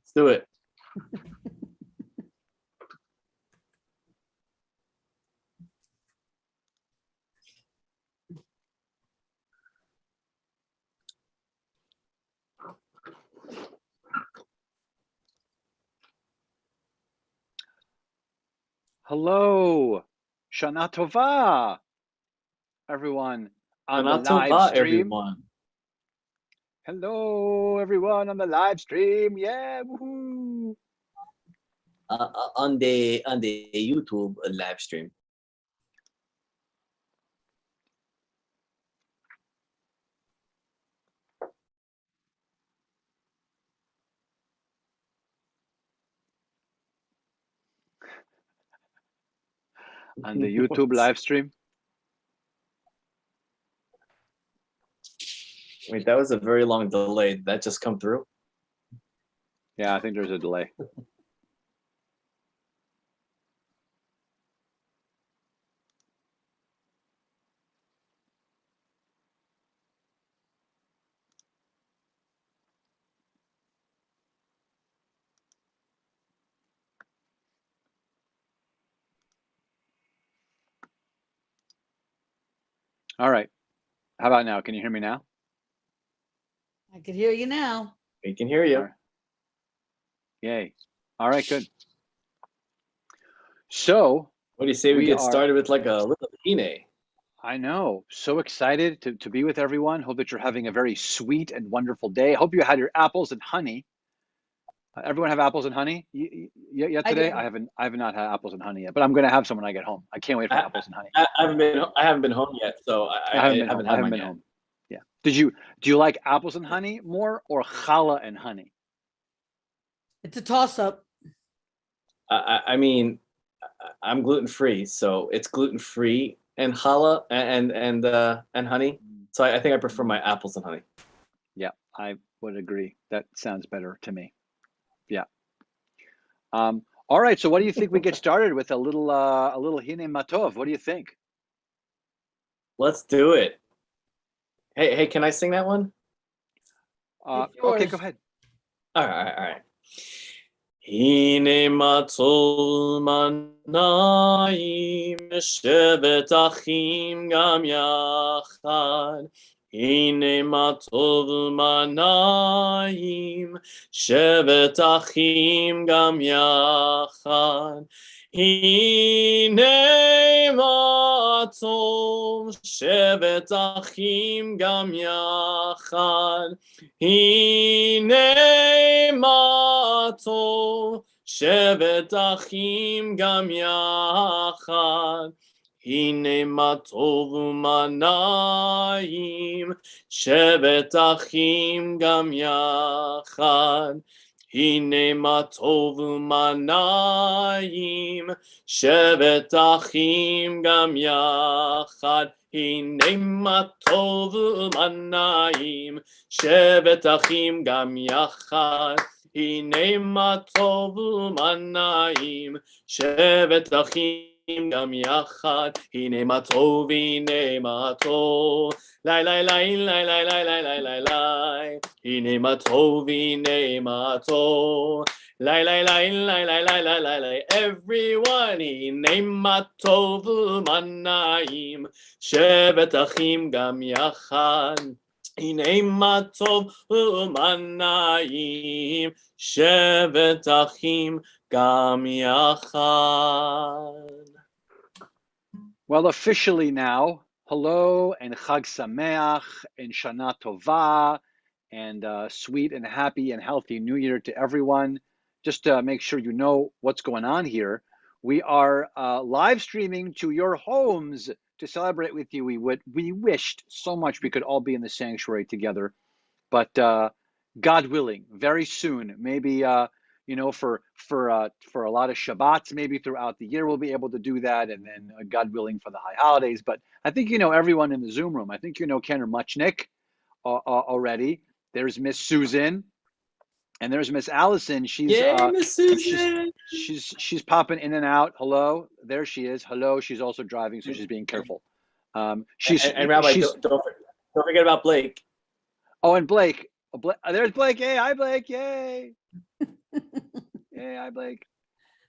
Let's do it. Hello, Shana Tova, everyone on the Shana live Tova, stream. everyone. Hello, everyone on the live stream. Yeah, woohoo! On the YouTube live stream. On the YouTube live stream. Wait, that was a very long delay. Did that just come through? Yeah, I think there's a delay. All right. How about now? Can you hear me now? I can hear you now. We can hear you. All right. Yay. All right, good. So, what do you say we get started with like a little hine? I know. So excited to be with everyone. Hope that you're having a very sweet and wonderful day. Hope you had your apples and honey. Everyone have apples and honey yet today? I have not had apples and honey yet, but I'm going to have some when I get home. I can't wait for apples and honey. I haven't been home yet, so I haven't been home. Yeah. Do you like apples and honey more or challah and honey? It's a toss up. I mean, I'm gluten free, so it's gluten free and challah and honey. So I think I prefer my apples and honey. Yeah, I would agree. That sounds better to me. Yeah. All right. So what do you think we get started with a little hine matov? What do you think? Let's do it. Hey, can I sing that one? Okay, go ahead. All right. Hine matov manayim shevet achim gam yachad. Hine matov manayim shevet achim gam yachad. Hine matov shevet achim gam yachad. Hine matov shevet achim gam yachad. Hine matov manayim shevet achim gam yachad. Hine matov manayim shevet achim gam yachad. Hine matov manayim shevet achim gam yachad. Hine matov manayim shevet achim gam yachad. Hine matov, hine matov. Lai lai lai lai lai lai lai lai lai lai. Hine matov, hine matov. Lai lai lai lai lai lai lai lai lai. Everyone, hine matov manayim shevet achim gam yachad. Hine matov manayim shevet achim gam yachad. Well, officially now, hello and Chag Sameach and Shana Tova and sweet and happy and healthy New Year to everyone. Just to make sure you know what's going on here, we are live streaming to your homes to celebrate with you. We wished so much we could all be in the sanctuary together, but God willing, very soon, maybe for a lot of Shabbats, maybe throughout the year we'll be able to do that, and then God willing for the high holidays. But I think everyone in the Zoom room. I think Kenner Muchnick already. There's Miss Susan, and there's Miss Allison. Miss Susan. She's popping in and out. Hello, there she is. Hello, she's also driving, so she's being careful. And Rabbi, don't forget about Blake. Oh, and Blake. There's Blake. Hey, hi Blake. Yay. Hey, hi, Blake.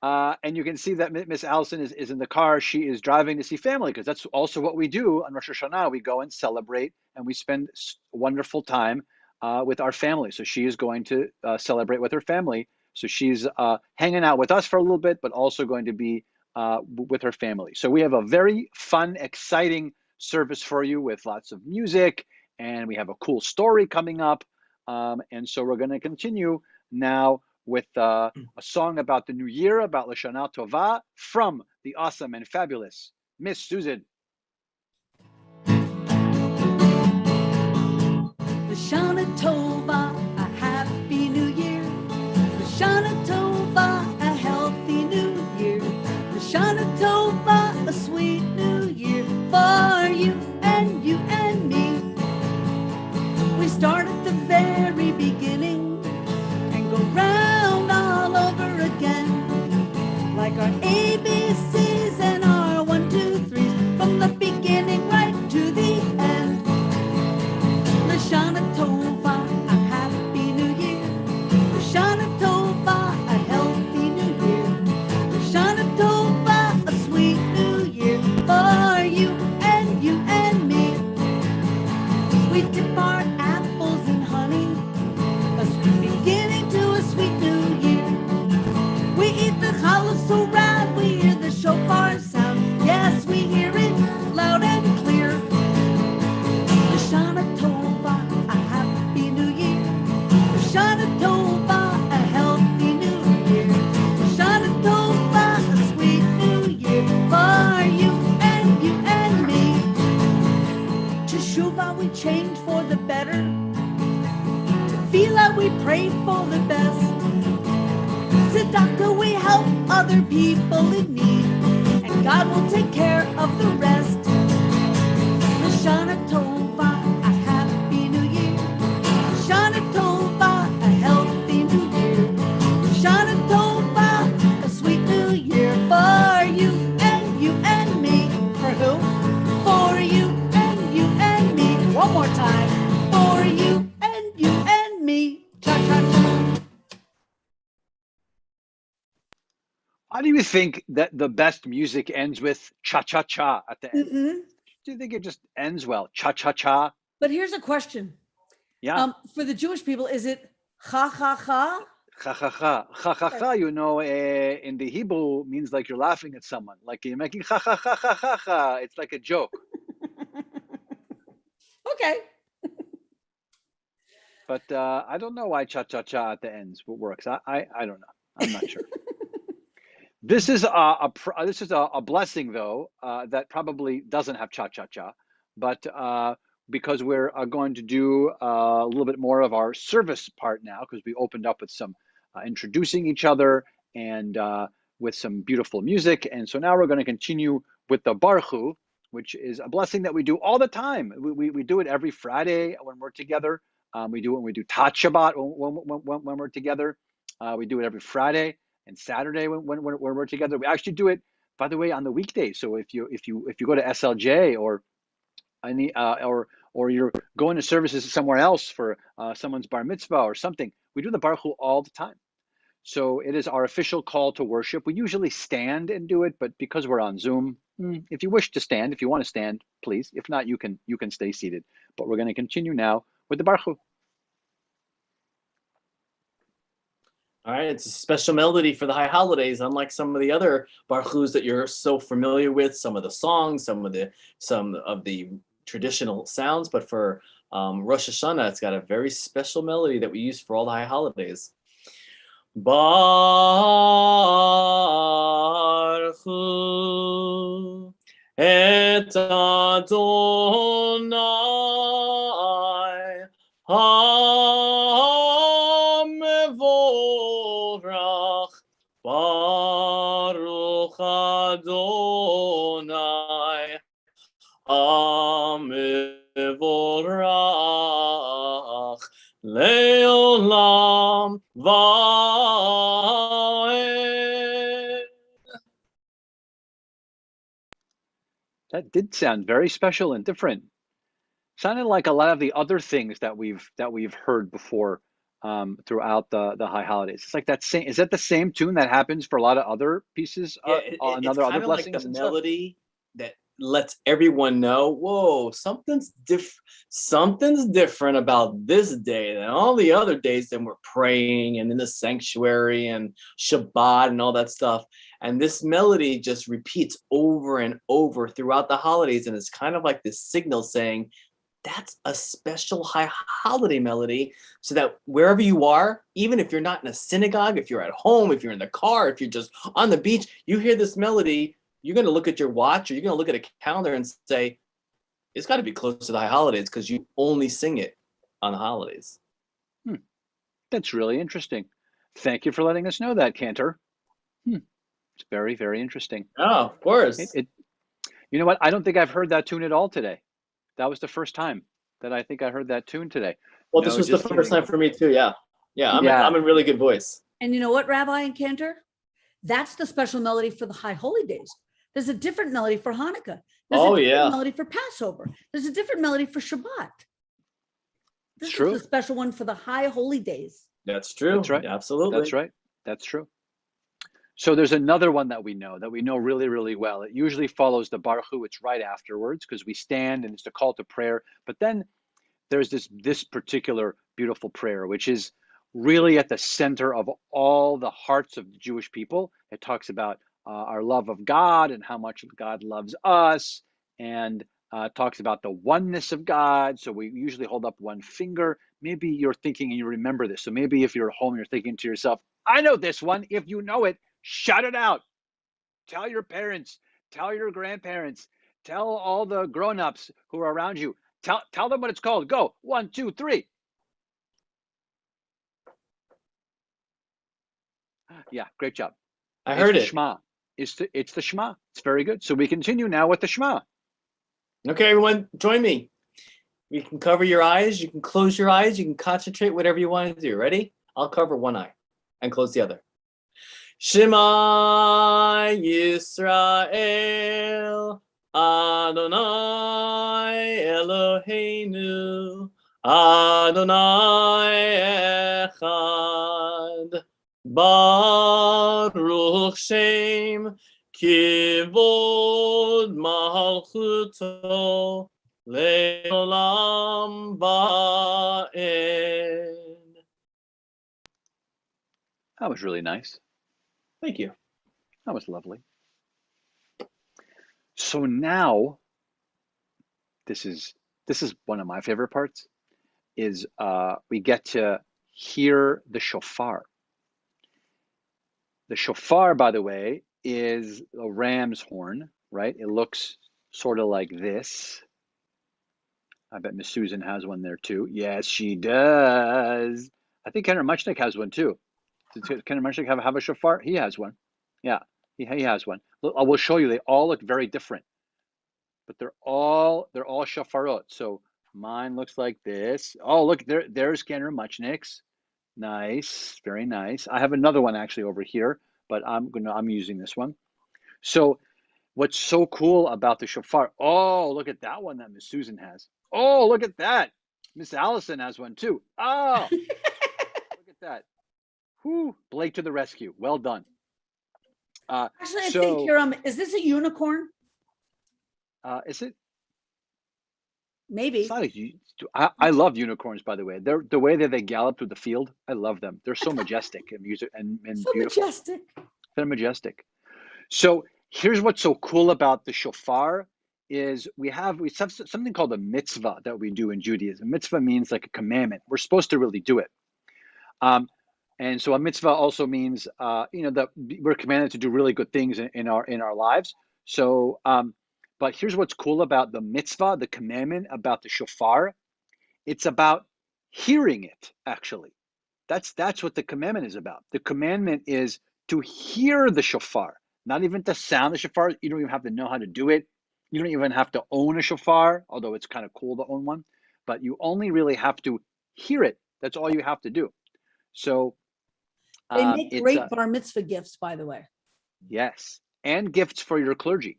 And you can see that Miss Allison is in the car. She is driving to see family because that's also what we do on Rosh Hashanah. We go and celebrate and we spend wonderful time with our family. So she is going to celebrate with her family. So she's hanging out with us for a little bit, but also going to be with her family. So we have a very fun, exciting service for you with lots of music, and we have a cool story coming up. And so we're going to continue now with a song about the new year, about Lashana Tova, from the awesome and fabulous Miss Susan. Lashana Tova, a happy new year. Lashana Tova, a healthy new year. Lashana Tova, a sweet new year for you and me. We start at the very beginning and go round all over again, like our ABCs and our 1, 2, 3s, from the beginning right to the end. Lashana Tova, a happy new year. Lashana Tova, a healthy new year. Lashana Tova, a sweet new year for you and me. We dip our apples in honey, a sweet beginning to a sweet new year. We eat the challah so round, we hear the shofar sound. Yes, we hear it loud and clear. Lashana Tova, a happy new year. Lashana Tova, a healthy new year. Lashana Tova, a sweet new year for you and me. Teshuvah we change for the better. Tefillah we pray for the best. Tzedakah we help other people in need, and God will take care of the rest. Lashana Tova, a happy new year. Lashana Tova, a healthy new year. Lashana Tova, a sweet new year for you and me. For who? For you and me. One more time. For you and me. Cha-cha-cha. How do you think that the best music ends with cha-cha-cha at the end? Mm-mm. Do you think it just ends well? Cha-cha-cha? But here's a question. Yeah. For the Jewish people, is it ha-ha-ha? Ha-ha-ha. Ha-ha-ha, you know, in the Hebrew means like you're laughing at someone. Like you're making ha-ha-ha-ha-ha-ha. It's like a joke. Okay. But I don't know why cha-cha-cha at the ends works. I don't know. I'm not sure. This is a blessing though that probably doesn't have cha-cha-cha, but because we're going to do a little bit more of our service part now, because we opened up with some introducing each other and with some beautiful music, and so now we're going to continue with the Baruch Hu, which is a blessing that we do all the time. We do it every Friday when we're together. We do it when we do Tat Shabbat when we're together. We do it every Friday and Saturday when we're together. We actually do it, by the way, on the weekdays. So if you go to SLJ or any or you're going to services somewhere else for someone's bar mitzvah or something, we do the Baruch Hu all the time. So it is our official call to worship. We usually stand and do it, but because we're on Zoom, if you wish to stand, if you want to stand, please. If not, you can stay seated. But we're going to continue now with the Baruch Hu. All right, it's a special melody for the high holidays, unlike some of the other Baruch Hus that you're so familiar with. Some of the songs, some of the traditional sounds, but for Rosh Hashanah, it's got a very special melody that we use for all the high holidays. Baruch Hu et Adonai ha-mevorach, Baruch Adonai ha-mevorach, leolam va'ed. That did sound very special and different. Sounded like a lot of the other things that we've heard before throughout the high holidays. It's like that same. Is that the same tune that happens for a lot of other pieces Yeah, on it's other kind of like blessings the and stuff? melody that lets everyone know, whoa, something's different about this day than all the other days that we're praying and in the sanctuary and Shabbat and all that stuff. And this melody just repeats over and over throughout the holidays, and it's kind of like this signal saying, that's a special high holiday melody, so that wherever you are, even if you're not in a synagogue, if you're at home, if you're in the car, if you're just on the beach, you hear this melody, you're going to look at your watch or you're going to look at a calendar and say, it's got to be close to the high holidays because you only sing it on the holidays. That's really interesting. Thank you for letting us know that, Cantor. It's very, very interesting. Oh, of course. You know what? I don't think I've heard that tune at all today. That was the first time that I think I heard that tune today. Well, this was the first time for me too. Yeah. I'm in really good voice. And you know what, Rabbi and Cantor? That's the special melody for the high holy days. There's a different melody for Hanukkah. There's a different melody for Passover. There's a different melody for Shabbat. This is the special one for the high holy days. That's true. That's right. Absolutely. That's right. That's true. So there's another one that we know really, really well. It usually follows the Baruch Hu. It's right afterwards because we stand and it's the call to prayer. But then there's this particular beautiful prayer, which is really at the center of all the hearts of the Jewish people. It talks about our love of God and how much God loves us, and talks about the oneness of God. So we usually hold up one finger. Maybe you're thinking and you remember this. So maybe if you're at home, you're thinking to yourself, I know this one. If you know it, shout it out. Tell your parents, tell your grandparents, tell all the grown-ups who are around you. Tell them what it's called. Go. 1, 2, 3. Yeah, great job. I heard it. Shema. It's the Shema. It's very good. So we continue now with the Shema. Okay, everyone, join me. You can cover your eyes. You can close your eyes. You can concentrate, whatever you want to do. Ready? I'll cover one eye and close the other. Shema Yisrael, Adonai Eloheinu, Adonai Echad, Baruch Shem, Kivod Malchuto, Leolam Va'ed. That was really nice. Thank you. That was lovely. So now, this is one of my favorite parts, is we get to hear the shofar. The shofar, by the way, is a ram's horn, right? It looks sort of like this. I bet Miss Susan has one there too. Yes, she does. I think Kenner Muchnick has one too. Does Kenner Muchnick have a shofar? He has one. Yeah, he has one. I will show you. They all look very different, but they're all shofarot. So mine looks like this. Oh, look, there's Kenner Muchnick's. Nice, very nice. I have another one actually over here, but I'm using this one. So what's so cool about the shofar? Oh, look at that one that Miss Susan has. Oh, look at that. Miss Allison has one too. Oh, look at that. Whew, Blake to the rescue. Well done. Actually, I think you're, is this a unicorn? Is it? Maybe. It's not I love unicorns, by the way. They're the way that they gallop through the field. I love them. They're so majestic and so beautiful. Majestic. They're majestic. So here's what's so cool about the shofar is we have something called a mitzvah that we do in Judaism. Mitzvah means like a commandment. We're supposed to really do it. And so a mitzvah also means that we're commanded to do really good things in our lives. So but here's what's cool about the mitzvah, the commandment about the shofar. It's about hearing it, actually. That's what the commandment is about. The commandment is to hear the shofar, not even to sound the shofar. You don't even have to know how to do it. You don't even have to own a shofar, although it's kind of cool to own one. But you only really have to hear it. That's all you have to do. So they make great bar mitzvah gifts, by the way. Yes, and gifts for your clergy.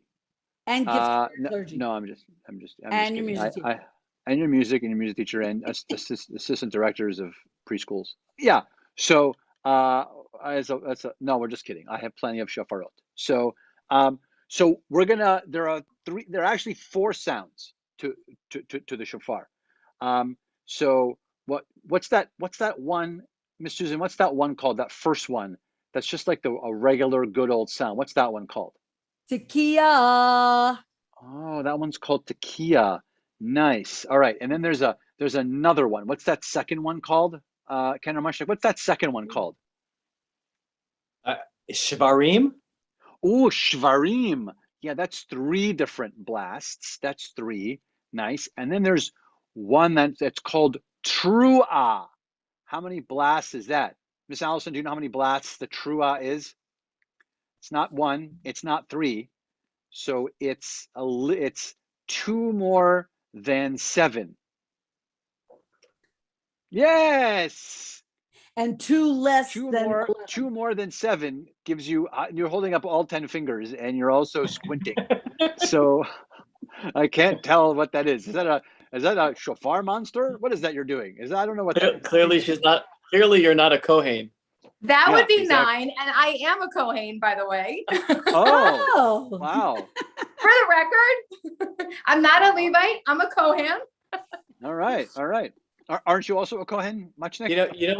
And gifts for your clergy. No, I'm just and your kidding. music teacher. and your music teacher and assistant directors of preschools. Yeah. So no, we're just kidding. I have plenty of shofarot. So we're gonna. There are actually four sounds to the shofar. So what's that one, Miss Susan? What's that one called? That first one. That's just like a regular good old sound. What's that one called? Tekiah. Oh, that one's called tekiah. Nice. All right. And then there's another one. What's that second one called? Ken Ramashek, what's that second one called? Shvarim? Oh, shvarim. Yeah, that's three different blasts. That's three. Nice. And then there's one that's called truah. How many blasts is that? Miss Allison, do you know how many blasts the truah is? It's not one. It's not three. So it's two more than seven. Yes. And two less than 11. Two more than seven gives you. You're holding up all 10 fingers, and you're also squinting. So I can't tell what that is. Is that a shofar monster? What is that you're doing? I don't know what that is. Clearly you're not a Kohen. That Yeah, would be exactly. 9, and I am a Kohen, by the way. Oh, wow. For the record, I'm not a Levite. I'm a Kohen. All right. Aren't you also a Kohen, Machnik? You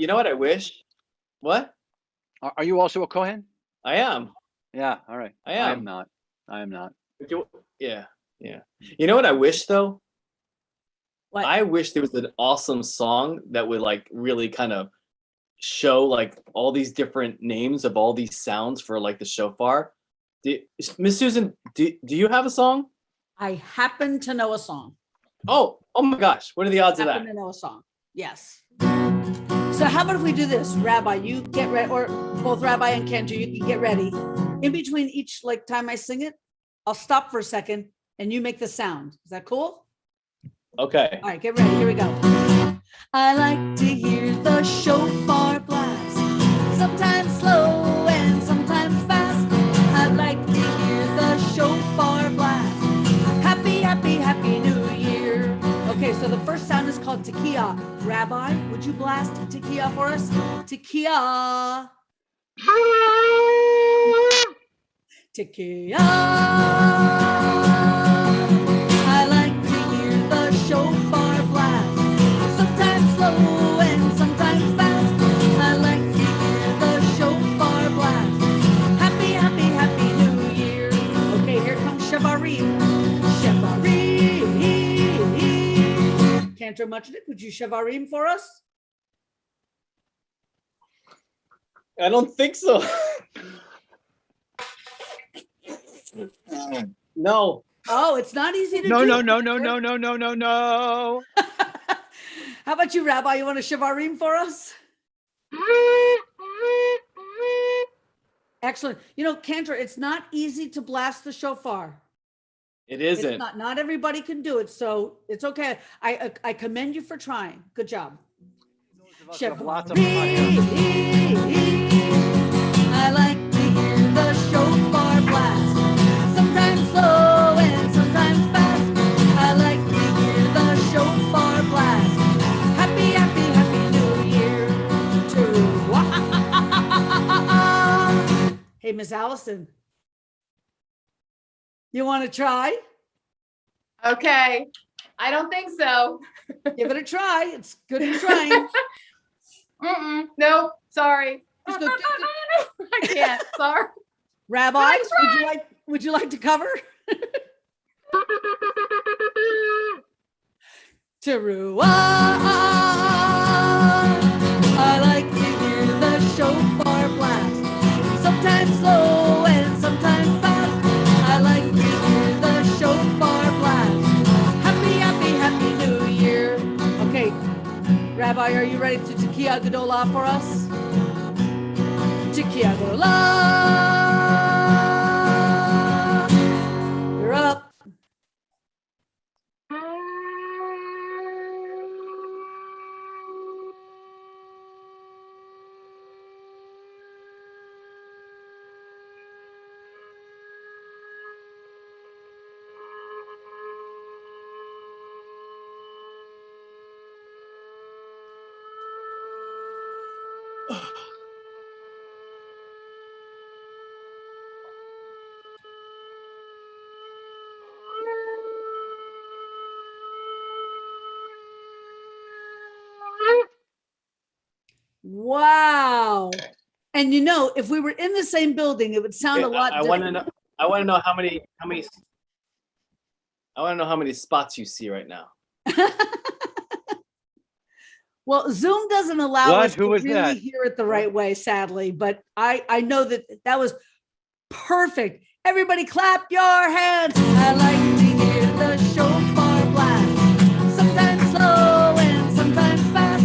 know what I wish? What? Are you also a Kohen? I am. Yeah. All right. I am. I am not. Yeah. You know what I wish though? What? I wish there was an awesome song that would like really kind of show like all these different names of all these sounds for like the shofar. Miss Susan, do you have a song? I happen to know a song. Oh my gosh. What are the odds of Happen that? to know a song. Yes. So how about if we do this, Rabbi? You get ready, or both Rabbi and Kendra, you can get ready. In between each like time I sing it, I'll stop for a second and you make the sound. Is that cool? Okay. All right, get ready. Here we go. I like to hear the shofar blast, sometimes slow and sometimes fast. I like to hear the shofar blast. Happy, happy, happy New Year. Okay, so the first sound is called tekiah. Rabbi, would you blast tekiah for us? Tekiah. Tekiah. I like to hear the shofar blast, sometimes slow and sometimes fast. I like to hear the shofar blast. Happy, happy, happy New Year. Okay, here comes Shavarim. Shavarim. Cantor Muchnik, would you Shavarim for us? I don't think so. No. Oh, it's not easy to No. do. No. How about you, Rabbi? You want to Shavarim for us? Excellent. Cantor, it's not easy to blast the shofar. It isn't. It's not everybody can do it, so it's okay. I commend you for trying. Good job. Lots of I like to hear the shofar blast, sometimes slow and sometimes fast. I like to hear the shofar blast. Happy, happy, happy New Year to. Hey, Miss Allison, you want to try? Okay. I don't think so. Give it a try. It's good for trying. Nope. Sorry. Just go- I can't. Sorry. Rabbi, would you like to cover? Teruah. I like to hear the shofar blast, sometimes slow and sometimes fast. I like to hear the shofar blast. Happy, happy, happy New Year. Okay, Rabbi, are you ready to tekiah gedolah for us? Tekiah gedolah. You're up. Wow. And you know, if we were in the same building, it would sound a lot I want different. to know. I want to know how many. I want to know how many spots you see right now. Well, Zoom doesn't allow What? us Who to was really that? hear it the right way, sadly. But I know that was perfect. Everybody clap your hands. I like to hear the shofar blast. Sometimes slow and sometimes fast.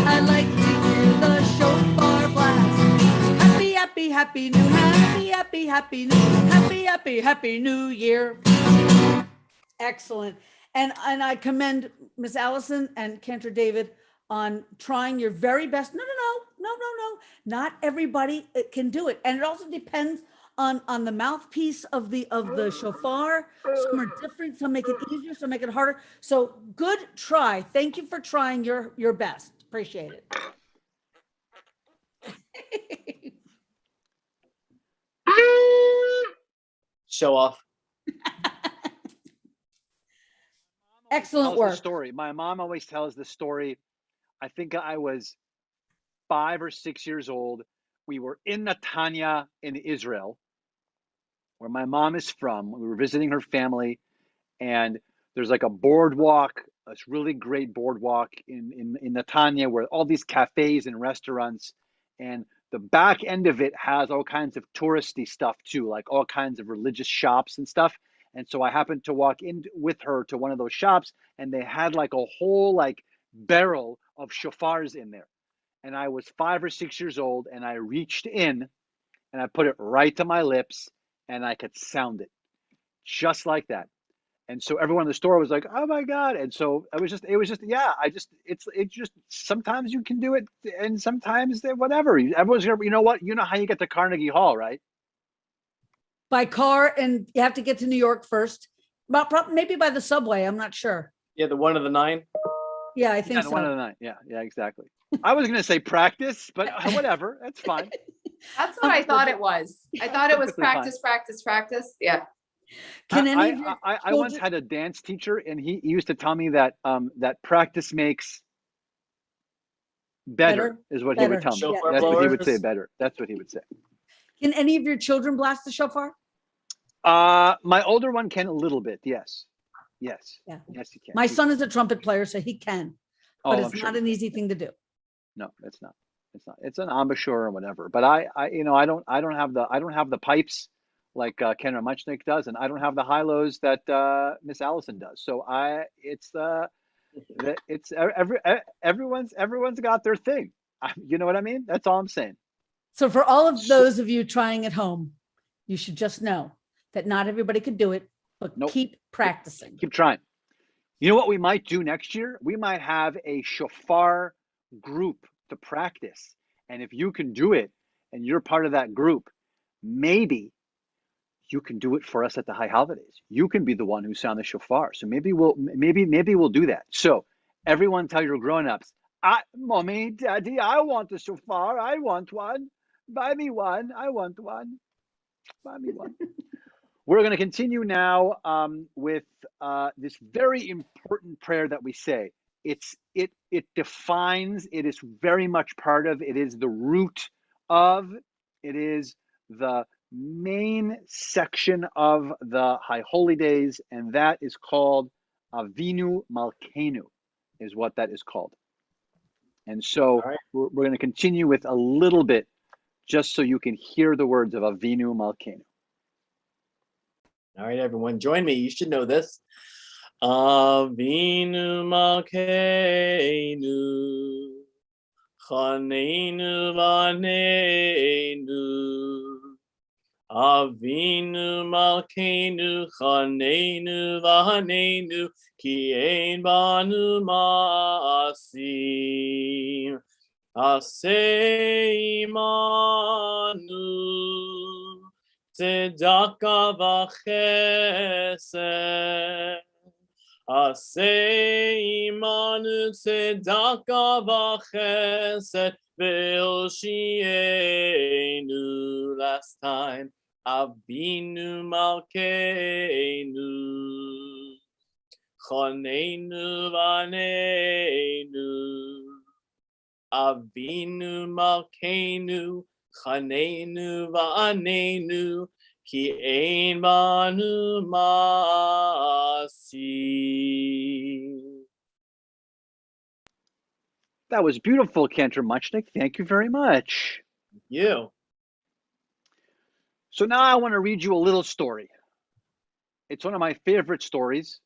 I like to hear the shofar blast. Happy, happy, happy new, happy, happy, happy new, happy, happy, happy new year. Excellent. And I commend Miss Allison and Cantor David on trying your very best. No. Not everybody can do it. And it also depends on the mouthpiece of the shofar. Some are different, some make it easier, some make it harder. So good try. Thank you for trying your best. Appreciate it. Show off. Excellent Tells the work. story. My mom always tells the story. I think I was 5 or 6 years old. We were in Netanya in Israel, where my mom is from. We were visiting her family, and there's like a boardwalk, a really great boardwalk in Netanya, where all these cafes and restaurants, and the back end of it has all kinds of touristy stuff too, like all kinds of religious shops and stuff. And so I happened to walk in with her to one of those shops, and they had like a whole like barrel of shofars in there. And I was 5 or 6 years old, and I reached in and I put it right to my lips, and I could sound it just like that. And so everyone in the store was like, "Oh my God!" And so it was just, yeah. It's just sometimes you can do it, and sometimes whatever. Everyone's gonna, you know what? You know how you get to Carnegie Hall, right? By car, and you have to get to New York first. But maybe by the subway. I'm not sure. Yeah, the one of the 9. Yeah, I think Yeah, so. one of the 9. Yeah, exactly. I was gonna say practice, but whatever, that's fine. That's what I thought it was. I thought it was practice, practice, practice. Yeah. Can any of your I once had a dance teacher, and he used to tell me that that practice makes better, is what he would tell me. Shofar That's what he would say. blowers. Better. That's what he would say. Can any of your children blast the shofar? My older one can a little bit. Yes. Yeah. Yes, he can. My son is a trumpet player, so he can, but it's not an easy thing to do. No, it's not. It's not. It's an embouchure or whatever. But I I don't have the pipes like Ken Muchnick does, and I don't have the high-lows that Miss Allison does. So everyone's got their thing. You know what I mean? That's all I'm saying. So for all of those of you trying at home, you should just know that not everybody could do it, but keep practicing. Keep trying. You know what we might do next year? We might have a shofar group to practice. And if you can do it and you're part of that group, maybe you can do it for us at the high holidays. You can be the one who sound the shofar. So maybe we'll do that. So everyone tell your grown-ups, Mommy, Daddy, I want the shofar. I want one. Buy me one. I want one. Buy me one. We're going to continue now with this very important prayer that we say. It defines, it is very much part of, it is the root of, it is the main section of the High Holy Days, and that is called Avinu Malkeinu, is what that is called. And so we're going to continue with a little bit, just so you can hear the words of Avinu Malkeinu. All right, everyone, join me. You should know this. Avinu Malkeinu, Chaneinu Vaneinu. Avinu Malkeinu, Chaneinu Vaneinu, Ki ein banu ma'asim. Aseh imanu. Tzedakah v'chesed, aseh imanu tzedakah v'chesed, ve'oshienu. Last time, Avinu Malkeinu, Chaneinu Vaneinu. Avinu Malkeinu, Chanenu Va'anenu, Ki Ein Banu Masi. That was beautiful, Cantor Muchnick. Thank you very much. You. So now I want to read you a little story. It's one of my favorite stories.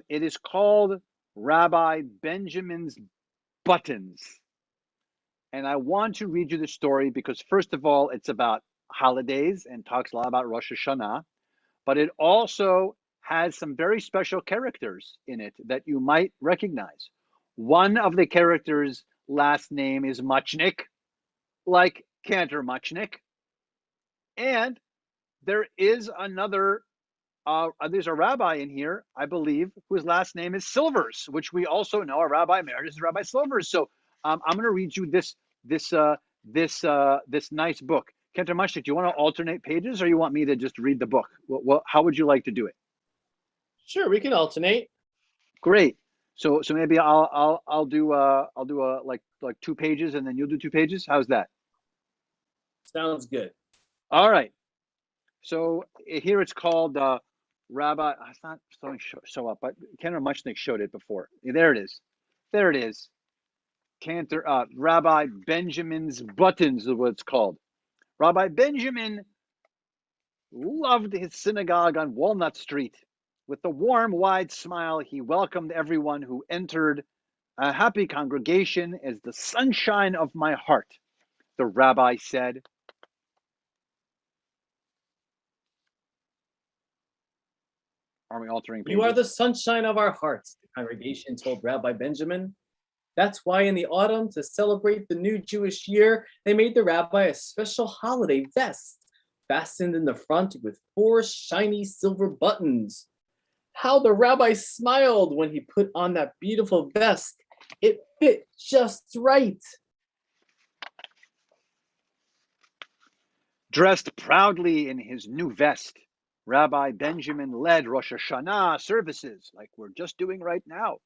It is called Rabbi Benjamin's Buttons. And I want to read you the story because, first of all, it's about holidays and talks a lot about Rosh Hashanah, but it also has some very special characters in it that you might recognize. One of the characters' last name is Muchnick, like Cantor Muchnick. And there is another, there's a rabbi in here, I believe, whose last name is Silvers, which we also know a Rabbi Emeritus is Rabbi Silvers. So I'm going to read you this nice book. Cantor Muchnick, do you want to alternate pages, or you want me to just read the book? How would you like to do it? Sure, we can alternate. Great. So maybe I'll do like 2 pages, and then you'll do 2 pages. How's that? Sounds good. All right. So here it's called Rabbi. It's not showing show up, but Cantor Muchnick showed it before. There it is. There it is. Rabbi Benjamin's Buttons is what it's called. Rabbi Benjamin loved his synagogue on Walnut Street. With a warm, wide smile, he welcomed everyone who entered. A happy congregation is the sunshine of my heart, the rabbi said. Are we altering pages? You are the sunshine of our hearts, the congregation told Rabbi Benjamin. That's why in the autumn, to celebrate the new Jewish year, they made the rabbi a special holiday vest, fastened in the front with 4 shiny silver buttons. How the rabbi smiled when he put on that beautiful vest. It fit just right. Dressed proudly in his new vest, Rabbi Benjamin led Rosh Hashanah services like we're just doing right now.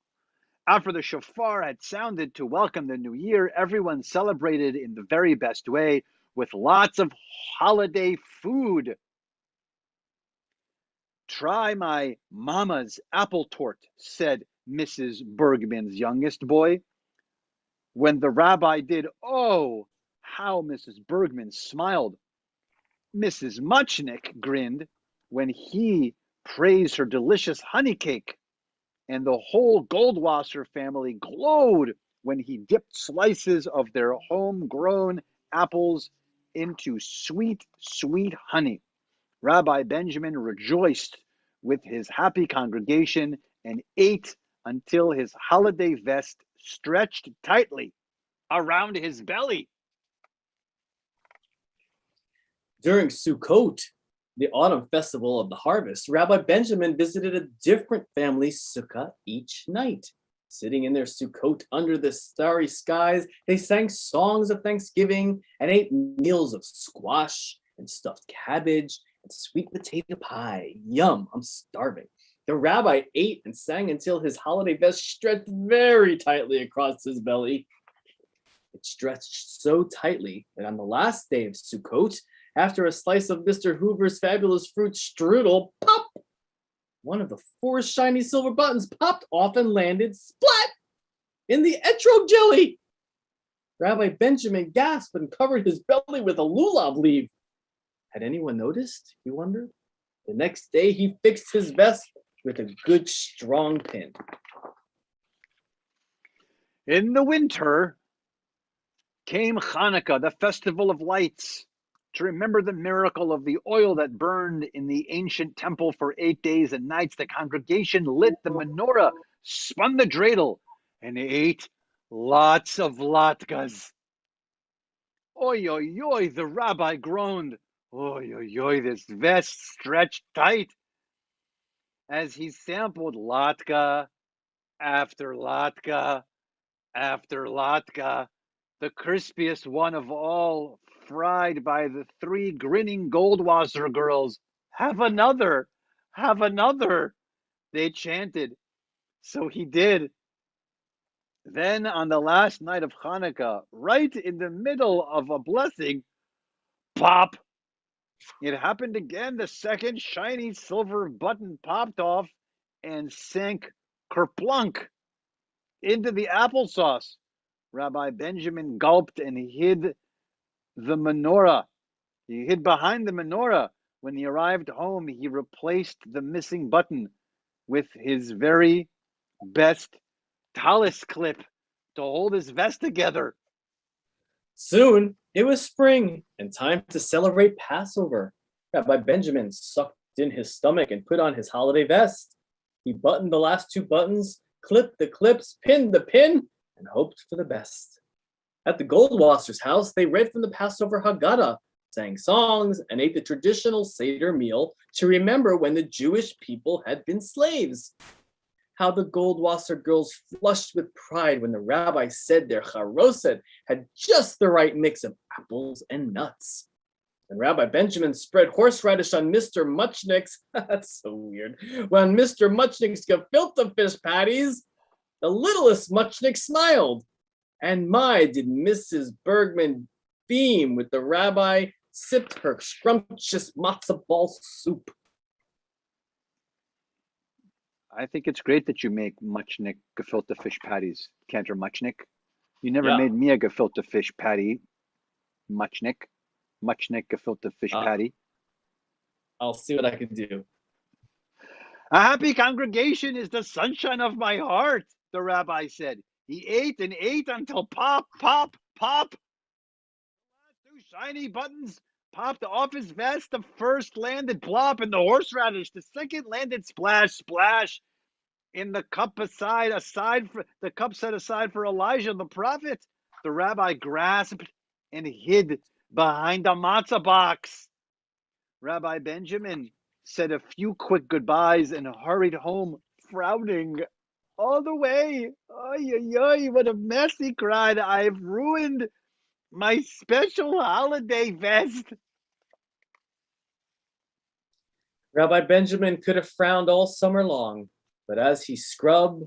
After the shofar had sounded to welcome the new year, everyone celebrated in the very best way with lots of holiday food. Try my mama's apple tort, said Mrs. Bergman's youngest boy. When the rabbi did, oh, how Mrs. Bergman smiled. Mrs. Muchnick grinned when he praised her delicious honey cake, and the whole Goldwasser family glowed when he dipped slices of their homegrown apples into sweet, sweet honey. Rabbi Benjamin rejoiced with his happy congregation and ate until his holiday vest stretched tightly around his belly. During Sukkot, the autumn festival of the harvest, Rabbi Benjamin visited a different family's sukkah each night. Sitting in their Sukkot under the starry skies, they sang songs of thanksgiving and ate meals of squash and stuffed cabbage and sweet potato pie. Yum, I'm starving. The rabbi ate and sang until his holiday vest stretched very tightly across his belly. It stretched so tightly that on the last day of Sukkot, after a slice of Mr. Hoover's fabulous fruit strudel, pop! One of the 4 shiny silver buttons popped off and landed splat in the etrog jelly. Rabbi Benjamin gasped and covered his belly with a lulav leaf. Had anyone noticed? He wondered. The next day, he fixed his vest with a good strong pin. In the winter came Hanukkah, the festival of lights. To remember the miracle of the oil that burned in the ancient temple for 8 days and nights, the congregation lit the menorah, spun the dreidel, and ate lots of latkes. Oy, oy, oy, the rabbi groaned. Oy, oy, oy, this vest stretched tight. As he sampled latke after latke after latke, the crispiest one of all, fried by the 3 grinning Goldwasser girls. Have another, have another, they chanted. So he did. Then on the last night of Hanukkah, right in the middle of a blessing, pop! It happened again. The second shiny silver button popped off and sank kerplunk into the applesauce. Rabbi Benjamin gulped and hid the menorah. He hid behind the menorah. When he arrived home, he replaced the missing button with his very best tallis clip to hold his vest together. Soon it was spring and time to celebrate Passover. Rabbi Benjamin sucked in his stomach and put on his holiday vest. He buttoned the last two buttons, clipped the clips, pinned the pin, and hoped for the best. At the Goldwasser's house, they read from the Passover Haggadah, sang songs, and ate the traditional Seder meal to remember when the Jewish people had been slaves. How the Goldwasser girls flushed with pride when the rabbi said their charoset had just the right mix of apples and nuts. And Rabbi Benjamin spread horseradish on Mr. Muchnick's, that's so weird, when Mr. Muchnick's gefilte fish patties, the littlest Muchnick smiled. And my, did Mrs. Bergman beam with the rabbi sipped her scrumptious matzo ball soup. I think it's great that you make Muchnick gefilte fish patties, Cantor Muchnick. You never made me a gefilte fish patty, Muchnick. Muchnick gefilte fish patty. I'll see what I can do. A happy congregation is the sunshine of my heart, the rabbi said. He ate and ate until pop, pop, pop. The last two shiny buttons popped off his vest. The first landed plop in the horseradish. The second landed splash, splash in the cup the cup set aside for Elijah the prophet. The rabbi grasped and hid behind a matzah box. Rabbi Benjamin said a few quick goodbyes and hurried home, frowning all the way. Oy, oy, oy, what a mess, he cried. I've ruined my special holiday vest. Rabbi Benjamin could have frowned all summer long, but as he scrubbed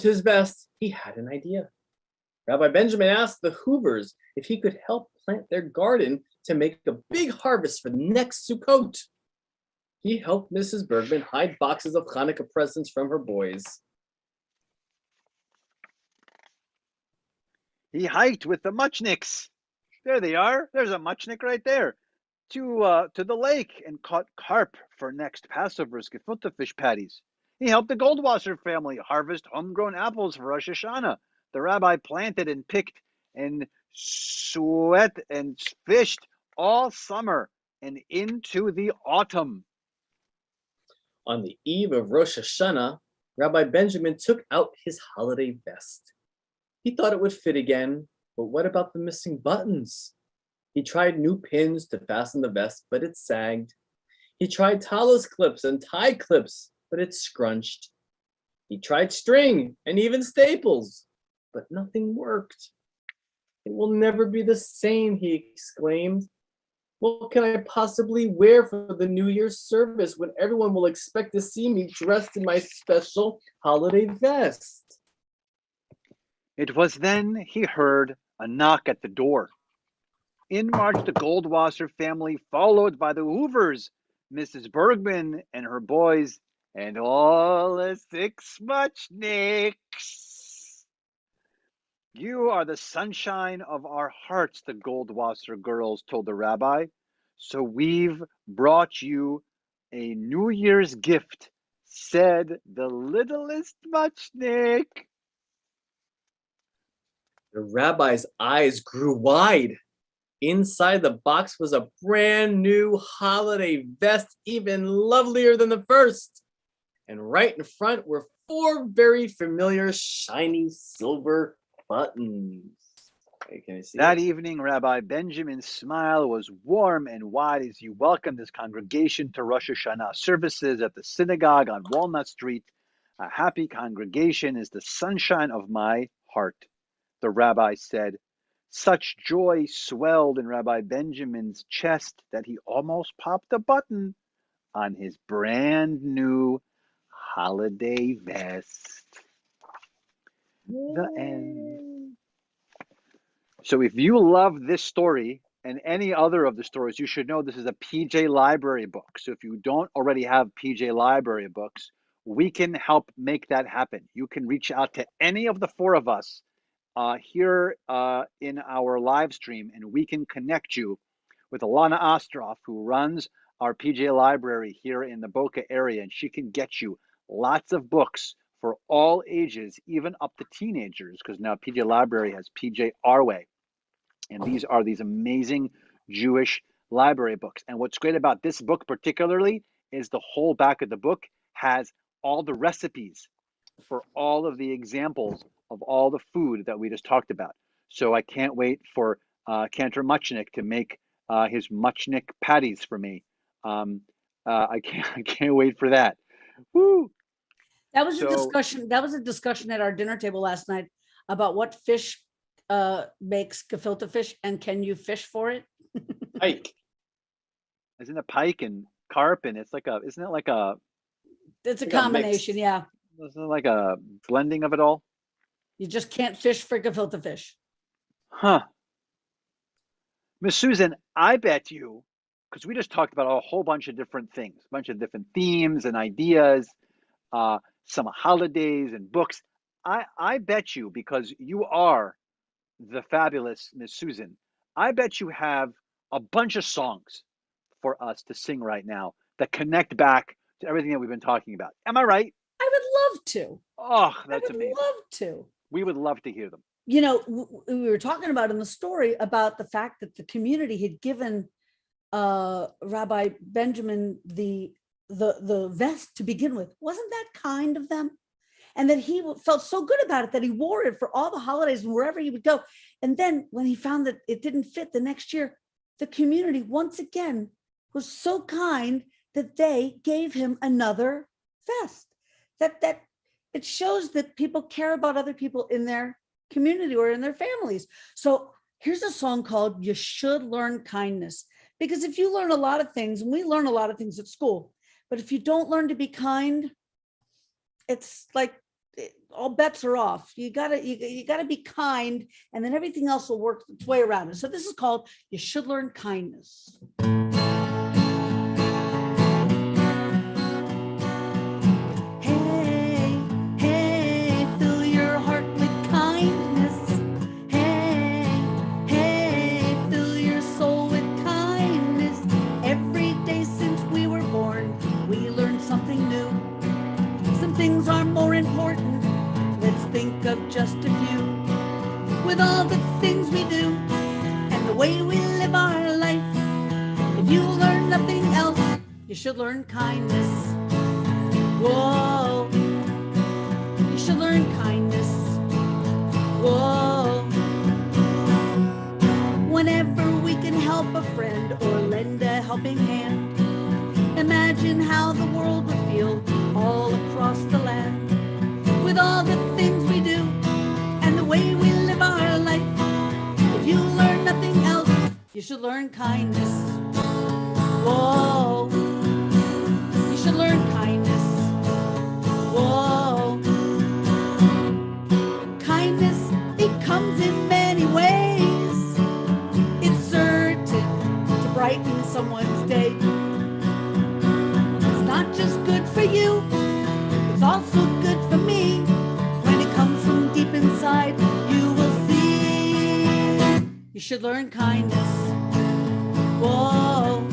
his vest, he had an idea. Rabbi Benjamin asked the Hoovers if he could help plant their garden to make a big harvest for the next Sukkot. He helped Mrs. Bergman hide boxes of Hanukkah presents from her boys. He hiked with the Muchnicks. There they are. There's a Muchnick right there. To the lake and caught carp for next Passover's gefilte fish patties. He helped the Goldwasser family harvest homegrown apples for Rosh Hashanah. The rabbi planted and picked and sweat and fished all summer and into the autumn. On the eve of Rosh Hashanah, Rabbi Benjamin took out his holiday vest. He thought it would fit again, but what about the missing buttons? He tried new pins to fasten the vest, but it sagged. He tried tallis clips and tie clips, but it scrunched. He tried string and even staples, but nothing worked. It will never be the same, he exclaimed. What can I possibly wear for the New Year's service when everyone will expect to see me dressed in my special holiday vest? It was then he heard a knock at the door. In marched the Goldwasser family, followed by the Hoovers, Mrs. Bergman and her boys, and all the 6 Muchnicks. You are the sunshine of our hearts, the Goldwasser girls told the rabbi. So we've brought you a New Year's gift, said the littlest Muchnick. The rabbi's eyes grew wide. Inside the box was a brand new holiday vest, even lovelier than the first. And right in front were 4 very familiar shiny silver buttons. Okay, can you see That it? evening, Rabbi Benjamin's smile was warm and wide as he welcomed his congregation to Rosh Hashanah services at the synagogue on Walnut Street. A happy congregation is the sunshine of my heart, the rabbi said. Such joy swelled in Rabbi Benjamin's chest that he almost popped a button on his brand new holiday vest. The end. So if you love this story and any other of the stories, you should know this is a PJ Library book. So if you don't already have PJ Library books, we can help make that happen. You can reach out to any of the four of us here in our live stream, and we can connect you with Alana Ostroff, who runs our PJ Library here in the Boca area, and she can get you lots of books for all ages, even up to teenagers, because now PJ Library has PJ Our Way. And these are these amazing Jewish library books. And what's great about this book particularly is the whole back of the book has all the recipes for all of the examples of all the food that we just talked about. So I can't wait for Cantor Muchnick to make his Muchnick patties for me. I can't wait for that. Woo! That was a So- discussion. That was a discussion at our dinner table last night about what fish makes gefilte fish, and can you fish for it? Pike. Isn't it pike and carp, and it's like a, isn't it like a, It's a Like a combination. mix. Yeah, isn't it like a blending of it all? you just can't fish for gefilte fish. Huh. Miss Susan, I bet you, because we just talked about a whole bunch of different things, a bunch of different themes and ideas, some holidays and books. I bet you, because you are the fabulous Miss Susan, I bet you have a bunch of songs for us to sing right now that connect back to everything that we've been talking about. Am I right? I would love to. Oh, I that's would amazing. love to. We would love to hear them. You know, we were talking about in the story about the fact that the community had given Rabbi Benjamin the vest to begin with. Wasn't that kind of them? And that he felt so good about it that he wore it for all the holidays and wherever he would go. And then when he found that it didn't fit the next year, the community once again was so kind that they gave him another vest. That it shows that people care about other people in their community or in their families. So here's a song called You Should Learn Kindness. Because if you learn a lot of things, and we learn a lot of things at school, but if you don't learn to be kind, it's like all bets are off. You gotta be kind, and then everything else will work its way around it. So this is called You Should Learn Kindness. Hey, hey, fill your heart with kindness. Hey, hey, fill your soul with kindness. Every day since we were born, we learned something new. Some things are more important. Let's think of just a few. With all the things we do and the way we live our life, if you learn nothing else, you should learn kindness. Whoa, you should learn kindness. Whoa, whenever we can help a friend or lend a helping hand, imagine how the world would feel all across the land. With all the things we do and the way we live our life, if you learn nothing else, you should learn kindness. Whoa, you should learn kindness. Whoa, kindness, it comes in many ways. It's certain to brighten someone's day. It's not just good for you, it's also good for me. When it comes from deep inside, you will see. You should learn kindness. Whoa,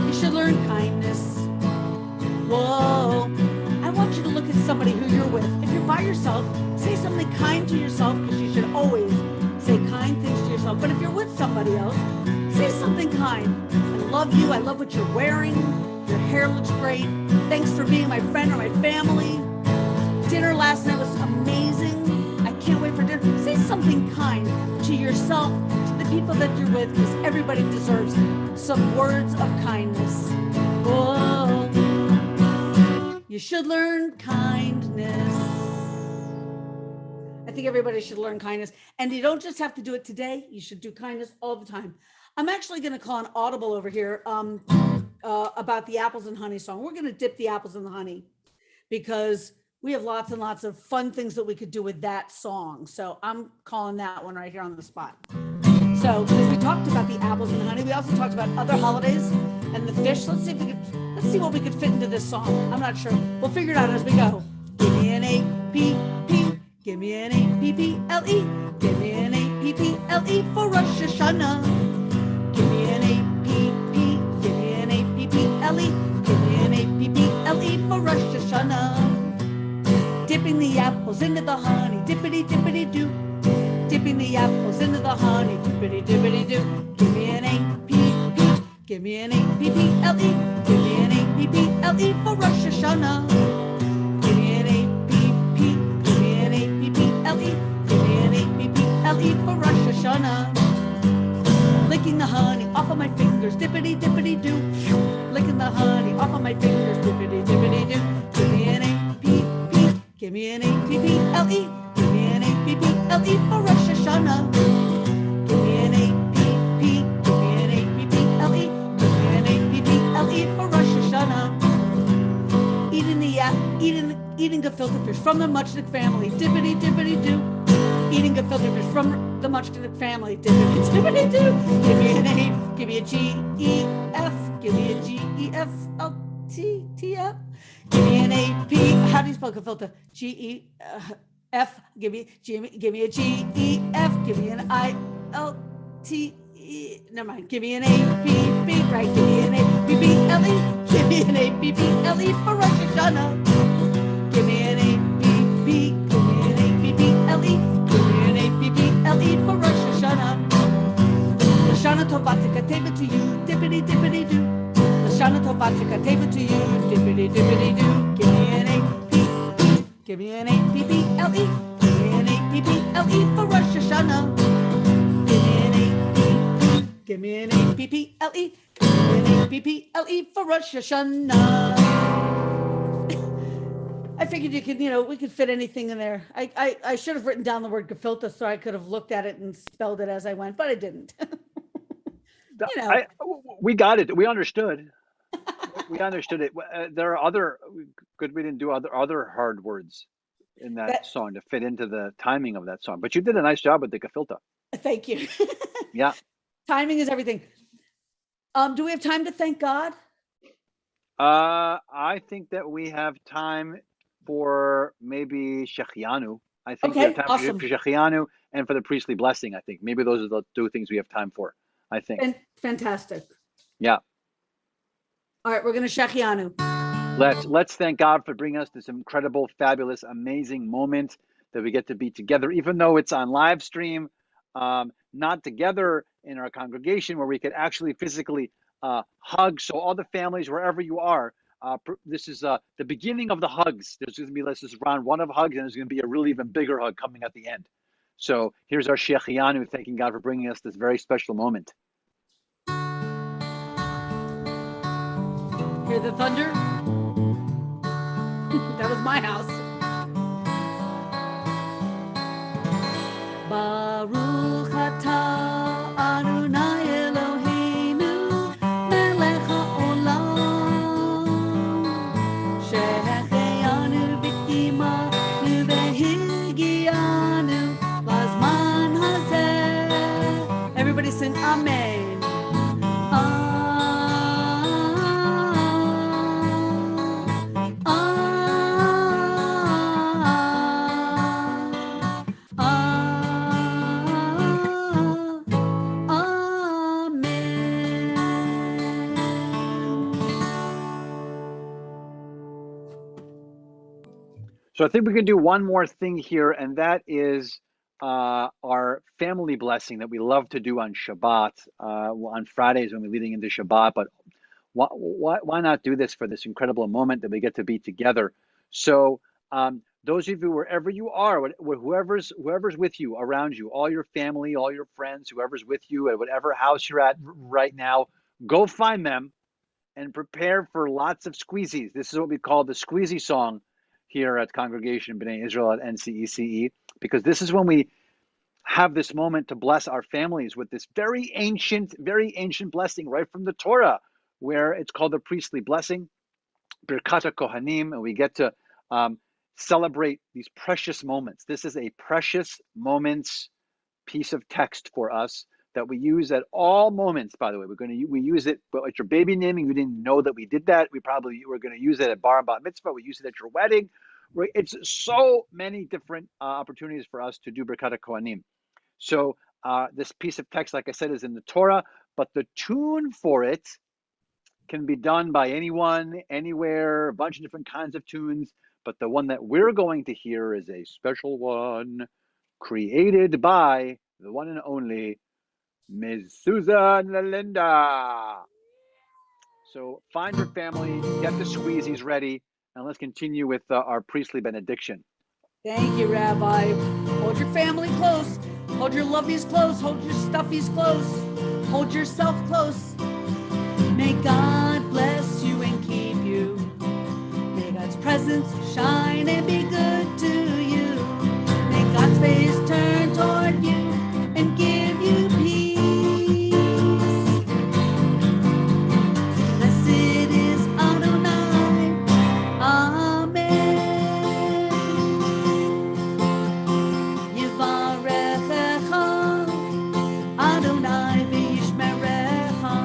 you should learn kindness. Whoa, I want you to look at somebody who you're with. If you're by yourself, say something kind to yourself, because you should always say kind things to yourself. But if you're with somebody else, say something kind. I love you. I love what you're wearing. Your hair looks great. Thanks for being my friend or my family. Dinner last night was amazing. I can't wait for dinner. Say something kind to yourself, to the people that you're with, because everybody deserves some words of kindness. Whoa, you should learn kindness. I think everybody should learn kindness. And you don't just have to do it today. You should do kindness all the time. I'm actually going to call an audible over here about the apples and honey song. We're going to dip the apples in the honey because we have lots and lots of fun things that we could do with that song. So I'm calling that one right here on the spot. So because we talked about the apples and honey, we also talked about other holidays and the fish. Let's see what we could fit into this song. I'm not sure. We'll figure it out as we go. Give me an A-P-P. Give me an A-P-P-L-E. Give me an A-P-P-L-E for Rosh Hashanah. Give me an A-P-P. Give me an A-P-P-L-E. Give me an A-P-P-L-E for Rosh Hashanah. Dipping the apples into the honey, dippity-dippity-doo. Dipping the apples into the honey, dippity-dippity-doo. Give me an A-P-P. Give me an A-P-P-L-E. Give me an A-P-P-L-E for Rosh Hashanah. Give me an A-P-P. Give me an A-P-P-L-E. Give me an A-P-P-L-E for Rosh Hashanah. Licking the honey off of my fingers, dippity-dippity-doo. Licking the honey off of my fingers, dippity-dippity-doo. Give me an A-P-P. Give me an A-P-P-L-E. Give me an A-P-P-L-E for Rosh Hashanah. Give me an A-P-P. Give me an A-P-P-L-E. Give me an A-P-P-L-E for Rosh Hashanah. Eating gefilte fish from the Muchnick family, dippity-dippity-doo. Eating gefilte fish from the Muchnick family, dippity-dippity-doo. Give me an A, give me a G-E-F. Give me a G-E-F-L-T-T-F. Give me an A-P. How do you spell gefilte? G-E-F. Give me a G-E-F. Give me an I-L-T-E. Never mind. Give me an A-P-P. Right. Give me an A-P-P-L-E. Give me an A-P-P-L-E for Rosh Hashanah. Give me an A-P-P. Give me an A-P-P-L-E. Give me an A-P-P-L-E for Rosh Hashanah. Lashana Tovatika, table to you. Dippity-dippity-doo. Lashana Tovatika, table to you. Dippity-dippity-doo. Give me an A-P-P. Give me an A-P-P-L-E. Give me an A-P-P-L-E for Rosh Hashanah. Give me an A-P-P. Give me an A-P-P-L-E. Give me an A-P-P-L-E for Rosh Hashanah. I figured we could fit anything in there. I should have written down the word gefilte so I could have looked at it and spelled it as I went, but I didn't. We got it. We understood. We understood it. There are other good. We didn't do other hard words in that song to fit into the timing of that song. But you did a nice job with the gefilte. Thank you. Yeah. Timing is everything. Do we have time to thank God? I think that we have time for maybe Shechianu. I think we have time for Shechianu and for the priestly blessing. I think maybe those are the two things we have time for. I think. Fantastic. Yeah. All right, we're going to Shechianu. Let's thank God for bringing us this incredible, fabulous, amazing moment that we get to be together, even though it's on live stream, not together in our congregation where we could actually physically hug. So all the families, wherever you are, this is the beginning of the hugs. There's going to be this round one of hugs, and there's going to be a really even bigger hug coming at the end. So here's our Shechianu, thanking God for bringing us this very special moment. Hear the thunder? That was my house. Baruch atah Adonai Eloheinu melech haolam shehechianu v'kimanu v'higianu lazman hazeh. Everybody sing Amen. So I think we can do one more thing here, and that is our family blessing that we love to do on Shabbat, on Fridays when we're leading into Shabbat. But why not do this for this incredible moment that we get to be together? So those of you, wherever you are, whoever's with you, around you, all your family, all your friends, whoever's with you at whatever house you're at right now, go find them and prepare for lots of squeezies. This is what we call the Squeezy Song here at Congregation B'nai Israel at NCECE, because this is when we have this moment to bless our families with this very ancient blessing right from the Torah, where it's called the priestly blessing, Birkat HaKohanim, and we get to celebrate these precious moments. This is a precious moments piece of text for us that we use at all moments. By the way, we use it at your baby naming. You didn't know that we did that. We probably were going to use it at bar and bat mitzvah. We use it at your wedding. It's so many different opportunities for us to do Birkat HaKohanim. So this piece of text, like I said, is in the Torah, but the tune for it can be done by anyone, anywhere, a bunch of different kinds of tunes. But the one that we're going to hear is a special one created by the one and only Ms. Susan Lalinda. So find your family, get the squeezies ready, and let's continue with our priestly benediction. Thank you, Rabbi. Hold your family close. Hold your lovies close. Hold your stuffies close. Hold yourself close. May God bless you and keep you. May God's presence shine and be good to you. May God's face turn toward you and give you peace. Blessed is Adonai. Amen. Yivarechecha Adonai v'yishmerecha.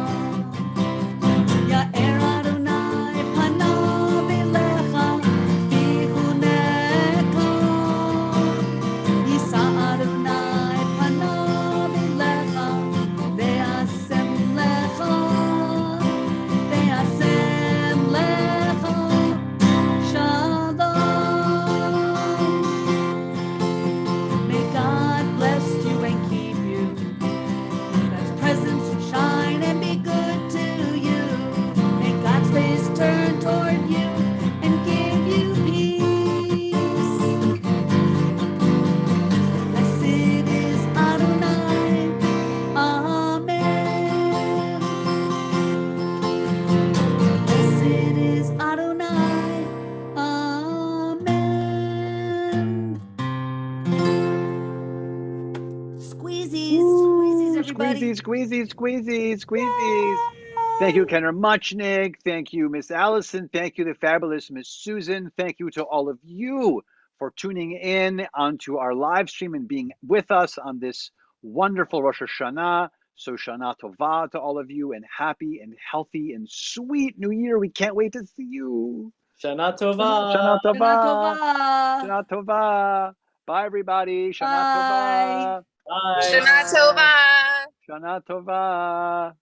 Ya'er Adonai panav elecha v'yichunecha. Yisa Adonai panav elecha ve'asem lecha. Ve'asem lecha shalom. May God bless you and keep you. May God's presence shine and be good to you. May God's face turn toward you and give you peace. Blessed is Adonai. Amen. Blessed is Adonai. Amen. Squeezies, squeezies, everybody. Squeezies. Thank you, Kenner Muchnick. Thank you, Miss Allison. Thank you, the fabulous Miss Susan. Thank you to all of you for tuning in onto our live stream and being with us on this wonderful Rosh Hashanah. So Shana Tova to all of you, and happy and healthy and sweet New Year. We can't wait to see you. Shana Tova. Shana Shana Tova. Tova. Shana Tova. Bye, everybody. Shana Bye. Tova. Bye. Shana Tova. Shana Tova.